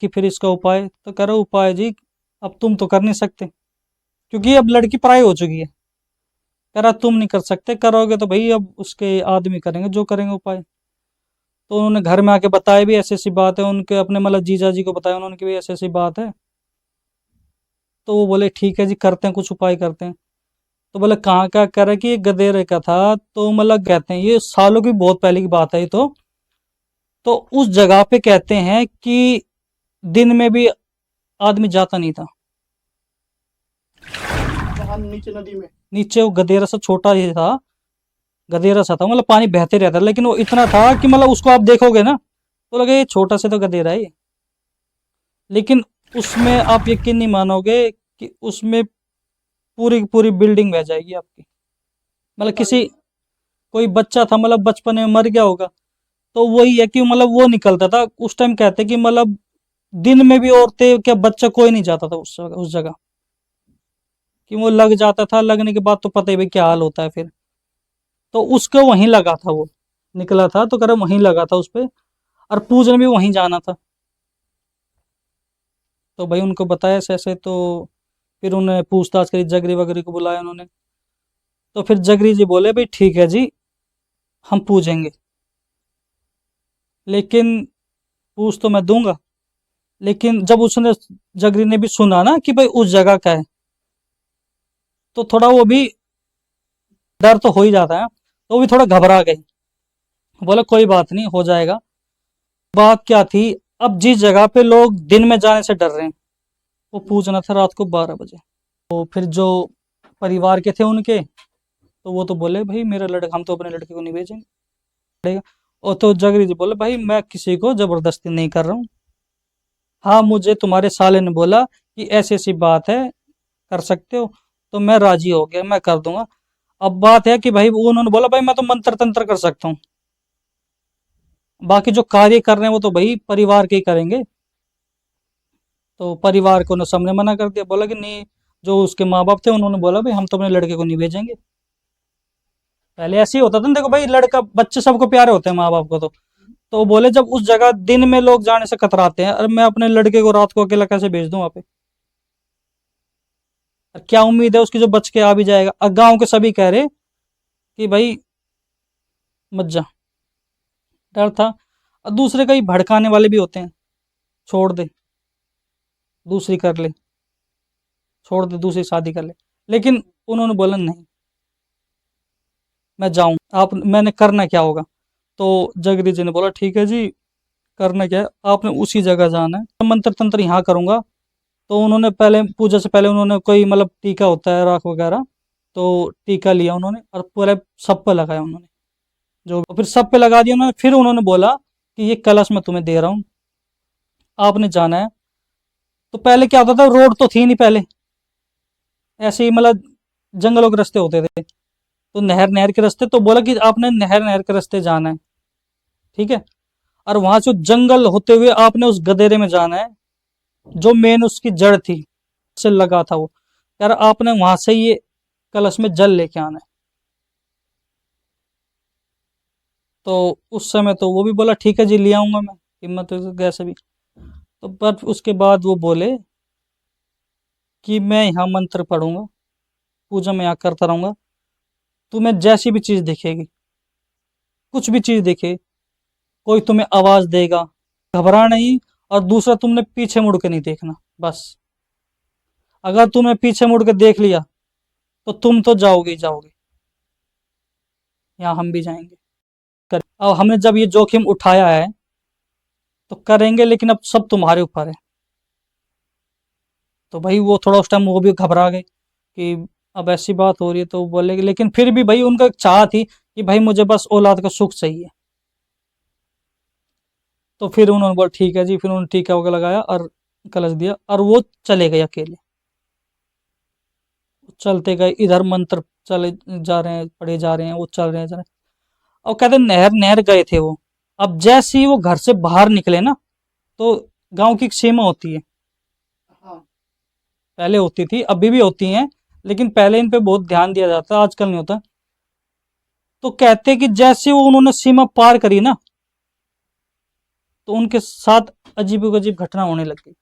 कि फिर इसका उपाय, तो कह रहा उपाय जी अब तुम तो कर नहीं सकते, क्योंकि अब लड़की पराई हो चुकी है। कह रहा तुम नहीं कर सकते, करोगे तो भाई अब उसके आदमी करेंगे जो करेंगे उपाय। तो उन्होंने घर में आके बताया भी ऐसी ऐसी बात है, उनके अपने मतलब जीजा जी को बताया उन्होंने कि भी ऐसी ऐसी बात है। तो वो बोले ठीक है जी करते हैं, कुछ उपाय करते हैं। तो बोले कहाँ का, कह रहा कि ये गधेरे का था। तो मतलब कहते हैं ये सालों की बहुत पहले की बात है ये तो उस जगह पे कहते हैं कि दिन में भी आदमी जाता नहीं था। वहां नीचे नदी में। नीचे वो गधेरा सा छोटा ही था, गधेरा सा था, मतलब पानी बहते रहता, लेकिन वो इतना था कि मतलब उसको आप देखोगे ना तो लगे ये छोटा सा तो गधेरा है ये। लेकिन उसमें आप यकीन नहीं मानोगे कि उसमें पूरी की पूरी बिल्डिंग बह जाएगी आपकी। मतलब किसी, कोई बच्चा था मतलब बचपन में मर गया होगा, तो वही है कि मतलब वो निकलता था उस टाइम। कहते कि मतलब दिन में भी औरतें क्या बच्चा कोई नहीं जाता था उस जगह, कि वो लग जाता था, लगने के बाद तो पता ही भाई क्या हाल होता है फिर। तो उसको वहीं लगा था, वो निकला था तो कह वहीं लगा था उस पे, और पूजने भी वहीं जाना था। तो भाई उनको बताया ऐसे ऐसे, तो फिर उन्हें पूछताछ करी, जगरी वगैरह को बुलाया उन्होंने। तो फिर जगरी जी बोले भाई ठीक है जी हम पूजेंगे, लेकिन पूछ तो मैं दूंगा, लेकिन जब उसने, जगरी ने भी सुना ना कि भाई उस जगह का है, तो थोड़ा वो भी, डर तो हो ही जाता है, तो वो भी थोड़ा घबरा गई। बोला कोई बात नहीं हो जाएगा। बात क्या थी, अब जिस जगह पे लोग दिन में जाने से डर रहे हैं, वो पूछना था रात को 12 बजे। तो फिर जो परिवार के थे उनके, तो वो तो बोले भाई मेरा लड़का, हम तो अपने लड़के को नहीं भेजेंगे। और तो जगरी जी बोले भाई मैं किसी को जबरदस्ती नहीं कर रहा हूँ। हाँ मुझे तुम्हारे साले ने बोला कि ऐसी ऐसी बात है, कर सकते हो, तो मैं राजी हो गया, मैं कर दूंगा। अब बात है कि भाई वो उन्होंने बोला भाई मैं तो मंत्र तंत्र कर सकता हूँ, बाकी जो कार्य कर रहे हैं वो तो भाई परिवार के ही करेंगे। तो परिवार को ने सबने मना कर दिया, बोला कि नहीं, जो उसके माँ बाप थे उन्होंने बोला भाई हम तो अपने लड़के को नहीं भेजेंगे। पहले ऐसे ही होता था ना, देखो भाई लड़का बच्चे सबको प्यारे होते हैं माँ बाप को। तो बोले जब उस जगह दिन में लोग जाने से कतराते हैं, अरे मैं अपने लड़के को रात को अकेला कैसे भेज दूं वहां पे। और क्या उम्मीद है उसकी जो बच के आ भी जाएगा। और गाँव के सभी कह रहे कि भाई मत जा, डर था। और दूसरे कई भड़काने वाले भी होते हैं, छोड़ दे दूसरी कर ले, छोड़ दे दूसरी शादी कर ले। लेकिन उन्होंने बोला नहीं, मैं जाऊं, आप मैंने करना क्या होगा। तो जगदीश जी ने बोला ठीक है जी, करना क्या है, आपने उसी जगह जाना है, मंत्र तंत्र यहाँ करूंगा। तो उन्होंने पहले पूजा से पहले उन्होंने कोई मतलब टीका होता है राख वगैरह, तो टीका लिया उन्होंने और पूरे सब पे लगाया उन्होंने, जो फिर सब पे लगा दिया उन्होंने। फिर उन्होंने बोला कि ये कलश मैं तुम्हें दे रहा हूँ, आपने जाना है। तो पहले क्या होता था, रोड तो थी नहीं पहले, ऐसे ही मतलब जंगलों के रास्ते होते थे, तो नहर नहर के रास्ते। तो बोला कि आपने नहर नहर के रास्ते जाना है, ठीक है। और वहां से जंगल होते हुए आपने उस गदेरे में जाना है, जो मेन उसकी जड़ थी, से लगा था वो। यार आपने वहां से ये कलश में जल लेके आना है। तो उस समय तो वो भी बोला ठीक है जी ले आऊंगा मैं, हिम्मत कैसे भी। तो पर उसके बाद वो बोले कि मैं यहाँ मंत्र पढ़ूंगा, पूजा मैं यहाँ करता रहूंगा, तुम्हें जैसी भी चीज दिखेगी, कुछ भी चीज दिखे, कोई तुम्हें आवाज देगा, घबरा नहीं। और दूसरा तुमने पीछे मुड़ के नहीं देखना बस। अगर तुमने पीछे मुड़ के देख लिया तो तुम तो जाओगे ही जाओगे, यहाँ हम भी जाएंगे। अब हमने जब ये जोखिम उठाया है तो करेंगे, लेकिन अब सब तुम्हारे ऊपर है। तो भाई वो थोड़ा उस टाइम वो भी घबरा गए कि अब ऐसी बात हो रही है, तो बोले लेकिन फिर भी भाई उनका एक चाह थी कि भाई मुझे बस औलाद का सुख चाहिए। तो फिर उन्होंने बोला ठीक है जी, फिर उन्होंने टीका वगैरह लगाया और कलश दिया और वो चले गए अकेले। चलते गए, इधर मंत्र चले जा रहे हैं, पढ़े जा रहे हैं, वो चल रहे हैं, और कहते नहर नहर गए थे वो। अब जैसे ही वो घर से बाहर निकले ना, तो गांव की एक सीमा होती है, हाँ। पहले होती थी अभी भी होती हैं, लेकिन पहले इन पे बहुत ध्यान दिया जाता, आजकल नहीं होता। तो कहते कि जैसे वो उन्होंने सीमा पार करी ना, तो उनके साथ अजीब अजीब घटना होने लग गई।